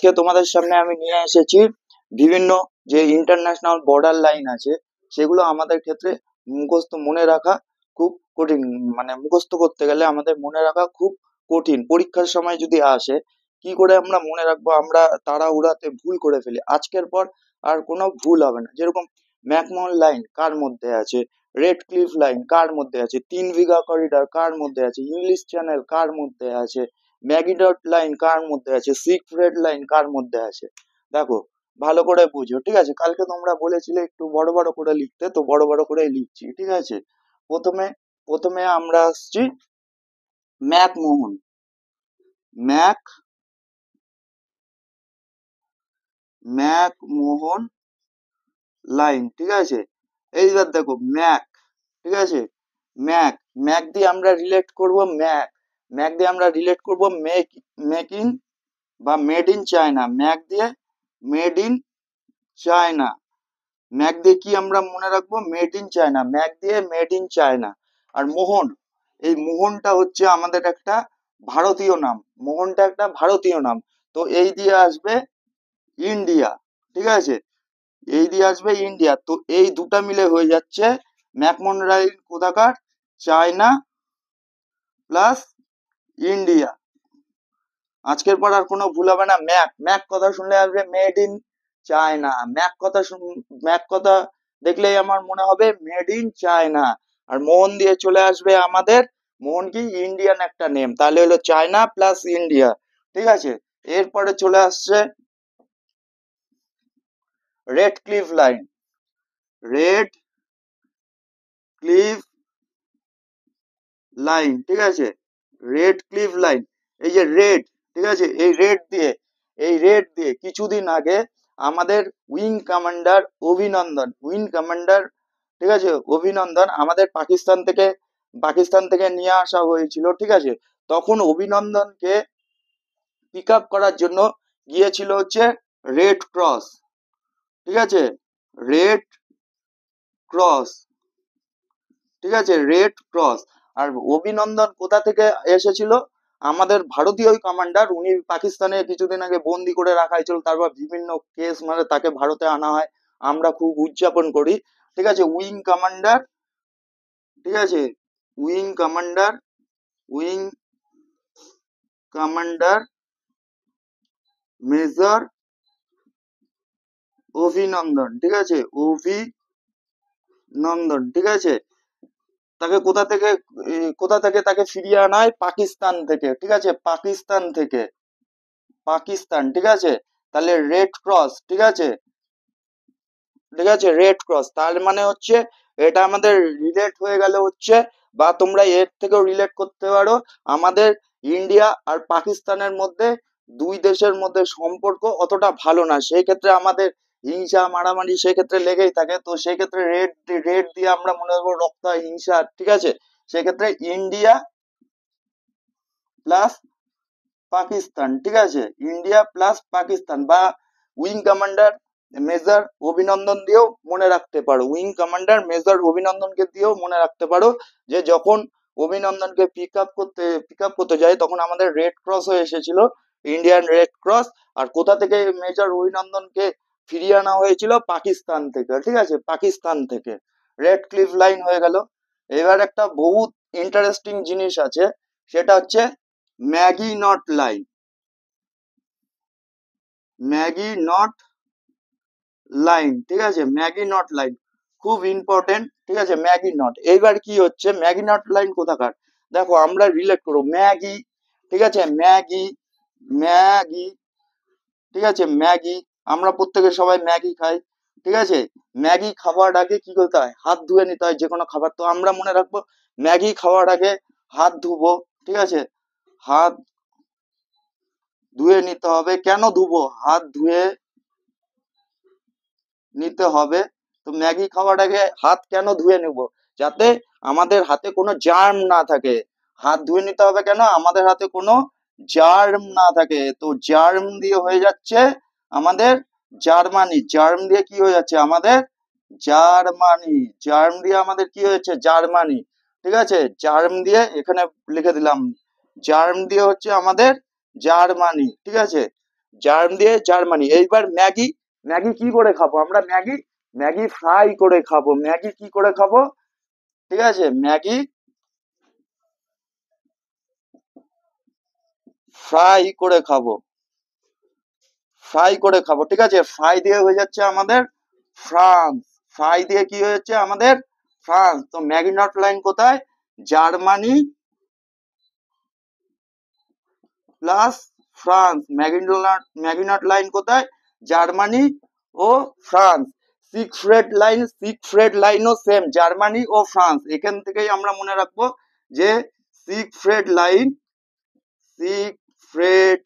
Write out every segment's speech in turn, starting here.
আজকে তোমাদের সামনে আমি নিয়ে এসেছি বিভিন্ন যে ইন্টারন্যাশনাল বর্ডার লাইন আছে সেগুলো আমাদের ক্ষেত্রে মুখস্থ মনে রাখা খুব কঠিন। মানে মুখস্থ করতে গেলে আমাদের মনে রাখা খুব কঠিন। পরীক্ষার সময় যদি আসে কি করে আমরা মনে রাখবো, আমরা তাড়াহুড়াতে ভুল করে ফেলি। আজকের পর আর কোনো ভুল হবে না। যেরকম ম্যাকমোহন লাইন কার মধ্যে আছে, রেড ক্লিফ লাইন কার মধ্যে আছে, 3 বিঘা করিডর কার মধ্যে আছে, ইংলিশ চ্যানেল কার মধ্যে আছে, ম্যাগিডট লাইন কার মধ্যে আছে, সিগফ্রেড লাইন কার মধ্যে আছে। দেখো, ভালো করে বুঝো, ঠিক আছে? কালকে তোমরা বলেছিলে একটু বড় বড় করে লিখতে, তো বড় বড় করে লিখছি, ঠিক আছে? প্রথমে প্রথমে আমরা আসছি ম্যাকমোহন, ম্যাক ম্যাকমোহন লাইন, ঠিক আছে? এইবার দেখো ম্যাক, ঠিক আছে? ম্যাক, ম্যাক দিয়ে আমরা রিলেট করব ম্যাক, ম্যাক দিয়ে আমরা রিলেট করব মেক ইন বা মেড ইন চায়না, ম্যাক দিয়ে মেড ইন চায়না। ম্যাক দিয়ে কি আমরা মনে রাখবো? মেড ইন চায়না, ম্যাক দিয়ে মেড ইন চায়না। আর মোহন, এই মোহনটা হচ্ছে আমাদের একটা ভারতীয় নাম, মোহনটা একটা ভারতীয় নাম। তো এই দিয়ে আসবে ইন্ডিয়া, ঠিক আছে? এই দিয়ে আসবে ইন্ডিয়া। তো এই দুটা মিলে হয়ে যাচ্ছে ম্যাকমোহন লাইন কোথাকার? China plus India. আজকের পর আর কোনো ভুল হবে না। ম্যাক, ম্যাক কথা শুনলে আসবে মেড ইন চায়না, ম্যাক কথা দেখলেই আমার মনে হবে মেড ইন চায়না। আর মোহন দিয়ে চলে আসবে আমাদের, মোহন কি ইন্ডিয়ান একটা নেম, তাহলে হলো চায়না প্লাস ইন্ডিয়া, ঠিক আছে? এরপরে চলে আসছে red cliff line, red cliff line, ঠিক আছে? রেড ক্লিফ লাইন, এই যে রেড, ঠিক আছে? এই রেড দিয়ে কিছুদিন আগে আমাদের উইং কমান্ডার অভিনন্দন, উইং কমান্ডার, ঠিক আছে, অভিনন্দন আমাদের পাকিস্তান থেকে নিয়ে আসা হয়েছিল, ঠিক আছে? তখন অভিনন্দনকে পিক আপ করার জন্য গিয়েছিল হচ্ছে রেড ক্রস, ঠিক আছে? রেড ক্রস, ঠিক আছে, রেড ক্রস। আর অভিনন্দন কোথা থেকে এসেছিল? আমাদের ভারতীয় কমান্ডার, উনি পাকিস্তানে কিছুদিন আগে বন্দি করে রাখা হয়েছিল, তারপর বিভিন্ন কেস মানে তাকে ভারতে আনা হয়, আমরা খুব উদযাপন করি, ঠিক আছে? উইং কমান্ডার, ঠিক আছে, wing commander, wing commander major অভিনন্দন, ঠিক আছে? অভিনন্দন, ঠিক আছে? তাকে কোথা থেকে তাকে ফিরিয়ে আনা হয়? পাকিস্তান থেকে, ঠিক আছে? পাকিস্তান, ঠিক আছে? তাহলে রেড ক্রস, ঠিক আছে, ঠিক আছে, রেড ক্রস। তার মানে হচ্ছে এটা আমাদের রিলেট হয়ে গেল হচ্ছে, বা তোমরা এর থেকেও রিলেট করতে পারো, আমাদের ইন্ডিয়া আর পাকিস্তানের মধ্যে, দুই দেশের মধ্যে সম্পর্ক অতটা ভালো না, সেই ক্ষেত্রে আমাদের হিংসা মারামারি সেক্ষেত্রে লেগেই থাকে। তো সেই ক্ষেত্রে রেড রেড দিয়ে আমরা মনে করবো রক্ত হিংসা, ঠিক আছে? সেক্ষেত্রে ইন্ডিয়া প্লাস পাকিস্তান, ঠিক আছে? ইন্ডিয়া প্লাস পাকিস্তান, বা উইং কমান্ডার মেজর অভিনন্দন দিয়েও মনে রাখতে পারো, উইং কমান্ডার মেজর অভিনন্দনকে দিয়েও মনে রাখতে পারো, যে যখন অভিনন্দনকে পিক আপ করতে যায় তখন আমাদের রেড ক্রস হয়ে এসেছিল, ইন্ডিয়ান রেড ক্রস। আর কোথা থেকে মেজর অভিনন্দনকে ফিরিয়ে আনা হয়েছিল? পাকিস্তান থেকে, ঠিক আছে? পাকিস্তান থেকে। রেড ক্লিফ লাইন হয়ে গেল। এবার একটা বহুত ইন্টারেস্টিং জিনিস আছে, সেটা হচ্ছে Maggi not line, Maggi not line, ঠিক আছে? ম্যাগি নট লাইন খুব ইম্পর্টেন্ট, ঠিক আছে? ম্যাগি নট, এইবার কি হচ্ছে ম্যাগি নট লাইন কোথাকার? দেখো আমরা রিলেট করবো ম্যাগি, ঠিক আছে? ম্যাগি, ম্যাগি, ঠিক আছে? ম্যাগি, আমরা প্রত্যেকে সবাই ম্যাগি খাই, ঠিক আছে? ম্যাগি খাওয়ার আগে কি করতে হয়? হাত ধুয়ে নিতে হয় যে কোনো খাবার। তো আমরা মনে রাখবো ম্যাগি খাওয়ার আগে হাত ধুবো, ঠিক আছে? হাত ধুয়ে নিতে হবে। কেন ধুবো? হাত ধুয়ে নিতে হবে। তো ম্যাগি খাওয়ার আগে হাত কেন ধুয়ে নেব? যাতে আমাদের হাতে কোনো জার্ম না থাকে। হাত ধুয়ে নিতে হবে কেন? আমাদের হাতে কোনো জার্ম না থাকে। তো জার্ম দিয়ে হয়ে যাচ্ছে আমাদের জার্মানি, জার্ম দিয়ে কি হয়ে যাচ্ছে আমাদের? জার্মানি, জার্ম দিয়ে আমাদের কি হয়েছে? জার্মানি, ঠিক আছে? জার্ম দিয়ে এখানে লিখে দিলাম, জার্ম দিয়ে হচ্ছে আমাদের জার্মানি, ঠিক আছে? জার্ম দিয়ে জার্মানি। এইবার ম্যাগি, ম্যাগি কি করে খাবো আমরা? ম্যাগি, ম্যাগি ফ্রাই করে খাবো। ম্যাগি কি করে খাবো? ঠিক আছে, ম্যাগি ফ্রাই করে খাবো, ফ্রাই করে খাবো। ঠিক আছে, ফ্রাই দিয়ে হয়ে যাচ্ছে আমাদের ফ্রান্স। ফ্রাই দিয়ে কি হয়ে যাচ্ছে আমাদের? ফ্রান্স। তো ম্যাগি নট লাইন কোথায়? Germany plus France. Maggi not line কোথায়? জার্মানি ও ফ্রান্স। সিগফ্রেড লাইন, সিগফ্রেড লাইনও সেম, জার্মানি ও ফ্রান্স। এখান থেকেই আমরা মনে রাখবো যে সিগফ্রেড লাইন, সিগফ্রেড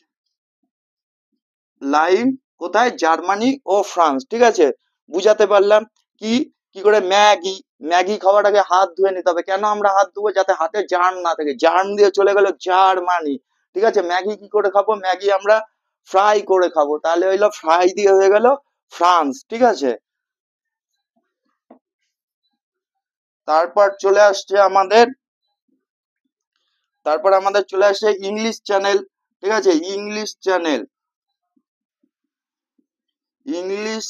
লাইন কোথায়? জার্মানি ও ফ্রান্স। ঠিক আছে, বুঝাতে পারলাম। কি কি করে? ম্যাগি, ম্যাগি খাওয়ার আগে হাত ধুয়ে নিতে হবে। কেন আমরা হাত ধুবো? যাতে হাতে জার্ম না থাকে। জার্ম দিয়ে চলে গেল জার্মানি। ঠিক আছে, ম্যাগি কি করে খাবো? ম্যাগি আমরা ফ্রাই করে খাবো। তাহলে হইলো ফ্রাই দিয়ে হয়ে গেল ফ্রান্স। ঠিক আছে, তারপর চলে আসছে আমাদের, তারপর আমাদের চলে আসছে ইংলিশ চ্যানেল। ঠিক আছে, ইংলিশ চ্যানেল, ইংলিশ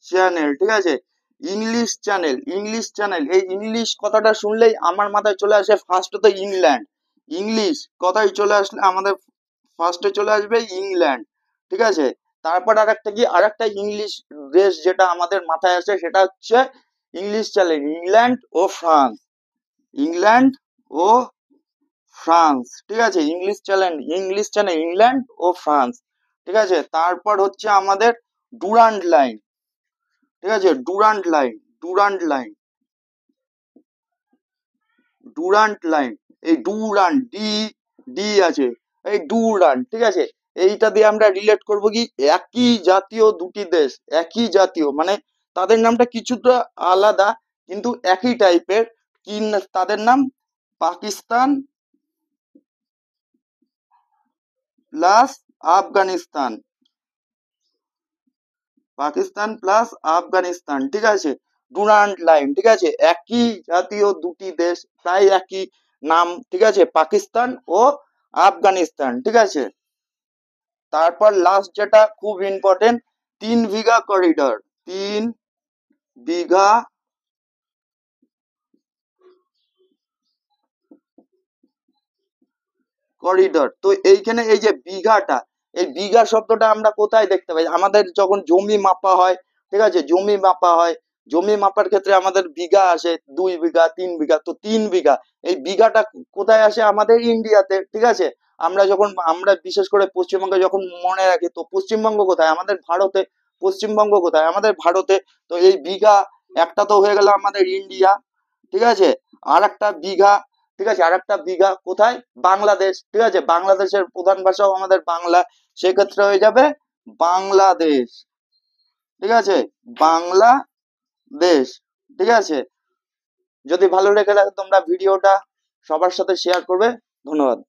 চ্যানেল। ঠিক আছে, ইংলিশ চ্যানেল, ইংলিশ চ্যানেল। এই ইংলিশ কথাটা শুনলেই আমার মাথায় চলে আসে ফার্স্ট তো ইংল্যান্ড। ইংলিশ কথাই চলে আসলে আমাদের ফার্স্টে চলে আসবে ইংল্যান্ড। ঠিক আছে, তারপর আরেকটা কি, আরেকটা ইংলিশ দেশ যেটা আমাদের মাথায় আসে সেটা হচ্ছে ইংলিশ চ্যানেল, ইংল্যান্ড ও ফ্রান্স। ইংল্যান্ড ও ফ্রান্স। ঠিক আছে, English channel, English channel England ও ফ্রান্স। ঠিক আছে, তারপর হচ্ছে আমাদের ডুরান্ড লাইন। ঠিক আছে, Durand line, Durand line, Durand line. এই ডুরান্ট, ডি, ডি আছে, এই ডুরান্ট। ঠিক আছে, এইটা দিয়ে আমরা রিলেট করব কি, একই জাতীয় দুটি দেশ, একই জাতীয় মানে তাদের নামটা কিছুটা আলাদা কিন্তু একই টাইপের। কি তাদের নাম? Pakistan plus Afghanistan, Pakistan plus Afghanistan. ঠিক আছে, ডুরান্ট লাইন। ঠিক আছে, একই জাতীয় দুটি দেশ, প্রায় একই নাম। ঠিক আছে, পাকিস্তান ও আফগানিস্তান। ঠিক আছে, তারপর লাস্ট যেটা খুব ইম্পর্টেন্ট, 3 বিঘা করিডর। 3 বিঘা করিডর। তো এইখানে এই যে বিঘাটা, এই বিঘা শব্দটা আমরা কোথায় দেখতে পাই? আমাদের যখন জমি মাপা হয়, ঠিক আছে, জমি মাপা হয়, জমি মাপার ক্ষেত্রে আমাদের বিঘা আসে, 2 বিঘা, 3 বিঘা। তো 3 বিঘা, এই বিঘাটা কোথায় আসে? আমাদের ইন্ডিয়াতে। ঠিক আছে, আমরা যখন, আমরা বিশেষ করে পশ্চিমবঙ্গে যখন মনে রাখি, তো পশ্চিমবঙ্গ কোথায়? আমাদের ভারতে। পশ্চিমবঙ্গ কোথায়? আমাদের ভারতে। তো এই বিঘা একটা তো হয়ে গেল আমাদের ইন্ডিয়া। ঠিক আছে, আর একটা বিঘা, ঠিক আছে, আর একটা বিঘা কোথায়? বাংলাদেশ। ঠিক আছে, বাংলাদেশের প্রধান ভাষাও আমাদের বাংলা, সেক্ষেত্রে হয়ে যাবে বাংলাদেশ। ঠিক আছে, বাংলাদেশ। ঠিক আছে, যদি ভালো লেগে থাকে তোমরা ভিডিওটা সবার সাথে শেয়ার করবে। ধন্যবাদ।